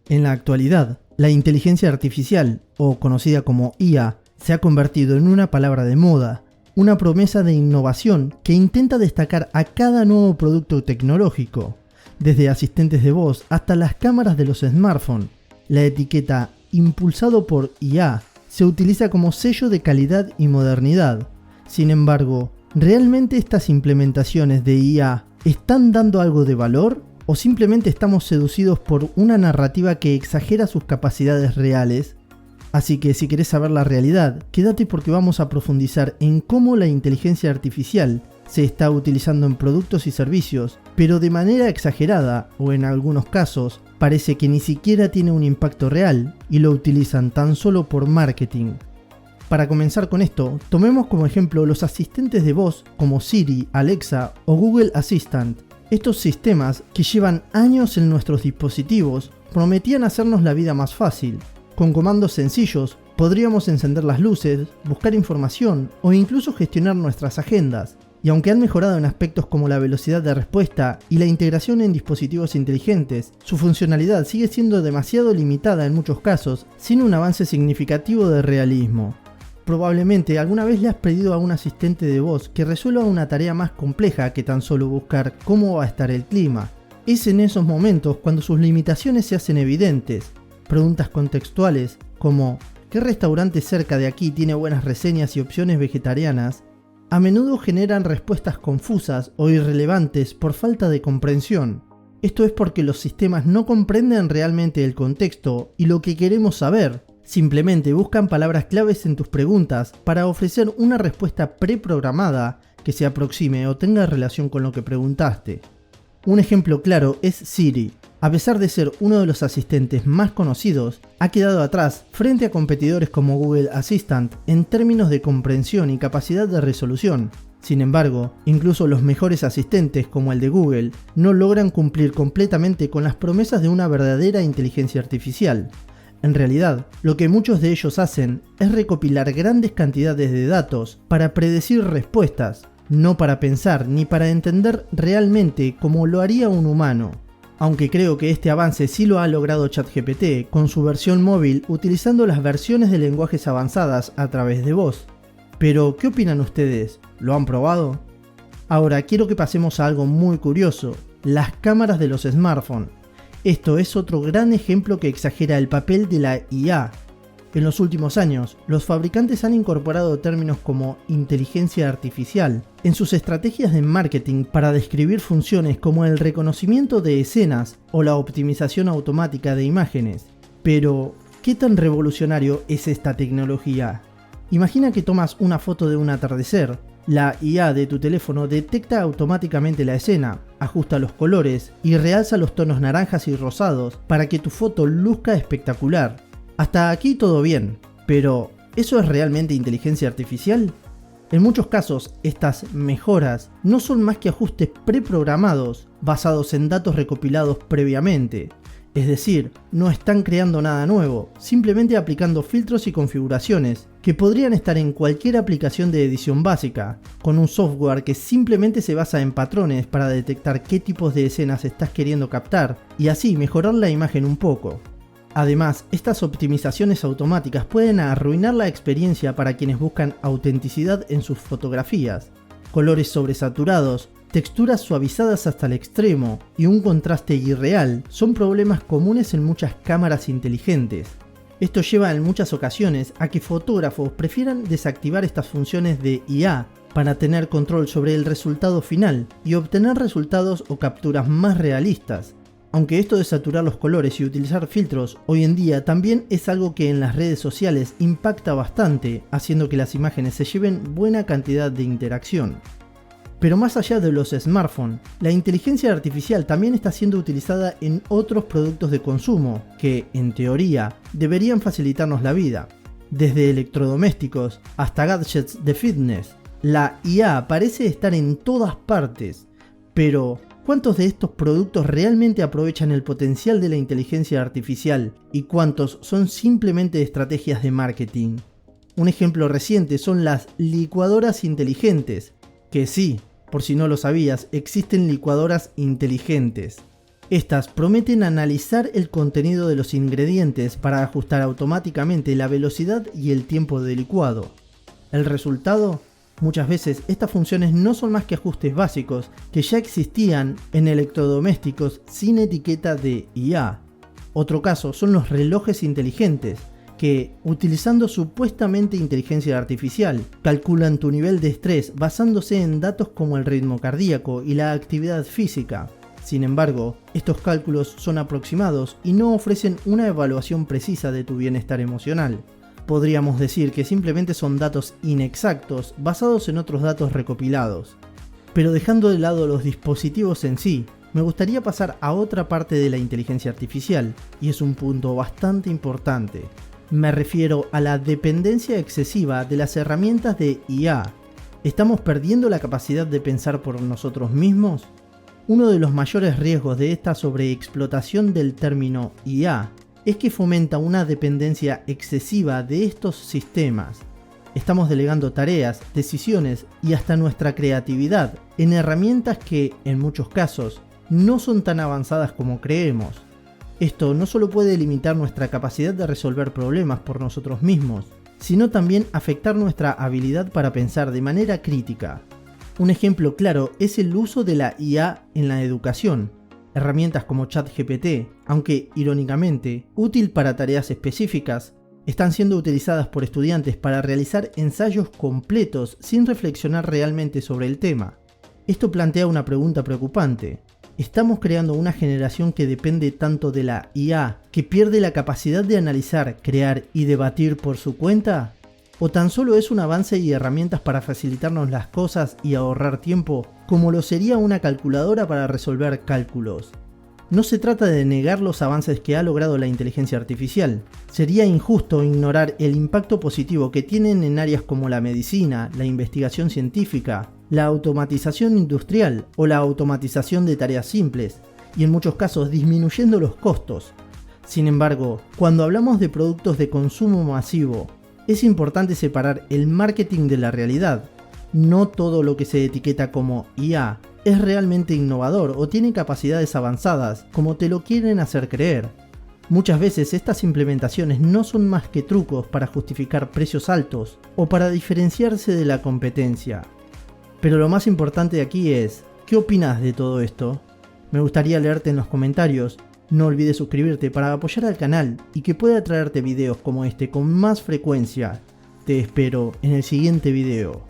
En la actualidad, la inteligencia artificial, o conocida como IA, se ha convertido en una palabra de moda, una promesa de innovación que intenta destacar a cada nuevo producto tecnológico, desde asistentes de voz hasta las cámaras de los smartphones. La etiqueta "impulsado por IA" se utiliza como sello de calidad y modernidad. Sin embargo, ¿realmente estas implementaciones de IA están dando algo de valor? ¿O simplemente estamos seducidos por una narrativa que exagera sus capacidades reales? Así que si querés saber la realidad, quédate porque vamos a profundizar en cómo la inteligencia artificial se está utilizando en productos y servicios, pero de manera exagerada, o en algunos casos, parece que ni siquiera tiene un impacto real y lo utilizan tan solo por marketing. Para comenzar con esto, tomemos como ejemplo los asistentes de voz como Siri, Alexa o Google Assistant. Estos sistemas, que llevan años en nuestros dispositivos, prometían hacernos la vida más fácil. Con comandos sencillos, podríamos encender las luces, buscar información o incluso gestionar nuestras agendas. Y aunque han mejorado en aspectos como la velocidad de respuesta y la integración en dispositivos inteligentes, su funcionalidad sigue siendo demasiado limitada en muchos casos, sin un avance significativo de realismo. Probablemente alguna vez le has pedido a un asistente de voz que resuelva una tarea más compleja que tan solo buscar cómo va a estar el clima. Es en esos momentos cuando sus limitaciones se hacen evidentes. Preguntas contextuales como ¿qué restaurante cerca de aquí tiene buenas reseñas y opciones vegetarianas? A menudo generan respuestas confusas o irrelevantes por falta de comprensión. Esto es porque los sistemas no comprenden realmente el contexto y lo que queremos saber. Simplemente buscan palabras claves en tus preguntas para ofrecer una respuesta preprogramada que se aproxime o tenga relación con lo que preguntaste. Un ejemplo claro es Siri. A pesar de ser uno de los asistentes más conocidos, ha quedado atrás frente a competidores como Google Assistant en términos de comprensión y capacidad de resolución. Sin embargo, incluso los mejores asistentes como el de Google no logran cumplir completamente con las promesas de una verdadera inteligencia artificial. En realidad, lo que muchos de ellos hacen es recopilar grandes cantidades de datos para predecir respuestas, no para pensar ni para entender realmente como lo haría un humano. Aunque creo que este avance sí lo ha logrado ChatGPT con su versión móvil utilizando las versiones de lenguajes avanzadas a través de voz. Pero, ¿qué opinan ustedes? ¿Lo han probado? Ahora quiero que pasemos a algo muy curioso, las cámaras de los smartphones. Esto es otro gran ejemplo que exagera el papel de la IA. En los últimos años, los fabricantes han incorporado términos como inteligencia artificial en sus estrategias de marketing para describir funciones como el reconocimiento de escenas o la optimización automática de imágenes. Pero, ¿qué tan revolucionario es esta tecnología? Imagina que tomas una foto de un atardecer. La IA de tu teléfono detecta automáticamente la escena, ajusta los colores y realza los tonos naranjas y rosados para que tu foto luzca espectacular. Hasta aquí todo bien, pero ¿eso es realmente inteligencia artificial? En muchos casos, estas mejoras no son más que ajustes preprogramados basados en datos recopilados previamente. Es decir, no están creando nada nuevo, simplemente aplicando filtros y configuraciones que podrían estar en cualquier aplicación de edición básica, con un software que simplemente se basa en patrones para detectar qué tipos de escenas estás queriendo captar y así mejorar la imagen un poco. Además, estas optimizaciones automáticas pueden arruinar la experiencia para quienes buscan autenticidad en sus fotografías. Colores sobresaturados, texturas suavizadas hasta el extremo y un contraste irreal son problemas comunes en muchas cámaras inteligentes. Esto lleva en muchas ocasiones a que fotógrafos prefieran desactivar estas funciones de IA para tener control sobre el resultado final y obtener resultados o capturas más realistas. Aunque esto de saturar los colores y utilizar filtros hoy en día también es algo que en las redes sociales impacta bastante, haciendo que las imágenes se lleven buena cantidad de interacción. Pero más allá de los smartphones, la inteligencia artificial también está siendo utilizada en otros productos de consumo que, en teoría, deberían facilitarnos la vida. Desde electrodomésticos hasta gadgets de fitness, la IA parece estar en todas partes. Pero, ¿cuántos de estos productos realmente aprovechan el potencial de la inteligencia artificial y cuántos son simplemente estrategias de marketing? Un ejemplo reciente son las licuadoras inteligentes, que sí, por si no lo sabías, existen licuadoras inteligentes. Estas prometen analizar el contenido de los ingredientes para ajustar automáticamente la velocidad y el tiempo de licuado. ¿El resultado? Muchas veces estas funciones no son más que ajustes básicos que ya existían en electrodomésticos sin etiqueta de IA. Otro caso son los relojes inteligentes, que, utilizando supuestamente inteligencia artificial, calculan tu nivel de estrés basándose en datos como el ritmo cardíaco y la actividad física. Sin embargo, estos cálculos son aproximados y no ofrecen una evaluación precisa de tu bienestar emocional. Podríamos decir que simplemente son datos inexactos basados en otros datos recopilados. Pero dejando de lado los dispositivos en sí, me gustaría pasar a otra parte de la inteligencia artificial, y es un punto bastante importante. Me refiero a la dependencia excesiva de las herramientas de IA. ¿Estamos perdiendo la capacidad de pensar por nosotros mismos? Uno de los mayores riesgos de esta sobreexplotación del término IA es que fomenta una dependencia excesiva de estos sistemas. Estamos delegando tareas, decisiones y hasta nuestra creatividad en herramientas que, en muchos casos, no son tan avanzadas como creemos. Esto no solo puede limitar nuestra capacidad de resolver problemas por nosotros mismos, sino también afectar nuestra habilidad para pensar de manera crítica. Un ejemplo claro es el uso de la IA en la educación. Herramientas como ChatGPT, aunque irónicamente útil para tareas específicas, están siendo utilizadas por estudiantes para realizar ensayos completos sin reflexionar realmente sobre el tema. Esto plantea una pregunta preocupante. ¿Estamos creando una generación que depende tanto de la IA que pierde la capacidad de analizar, crear y debatir por su cuenta? ¿O tan solo es un avance y herramientas para facilitarnos las cosas y ahorrar tiempo, como lo sería una calculadora para resolver cálculos? No se trata de negar los avances que ha logrado la inteligencia artificial. Sería injusto ignorar el impacto positivo que tienen en áreas como la medicina, la investigación científica, la automatización industrial o la automatización de tareas simples, y en muchos casos disminuyendo los costos. Sin embargo, cuando hablamos de productos de consumo masivo, es importante separar el marketing de la realidad. No todo lo que se etiqueta como IA es realmente innovador o tiene capacidades avanzadas, como te lo quieren hacer creer. Muchas veces estas implementaciones no son más que trucos para justificar precios altos o para diferenciarse de la competencia. Pero lo más importante aquí es, ¿qué opinas de todo esto? Me gustaría leerte en los comentarios. No olvides suscribirte para apoyar al canal y que pueda traerte videos como este con más frecuencia. Te espero en el siguiente video.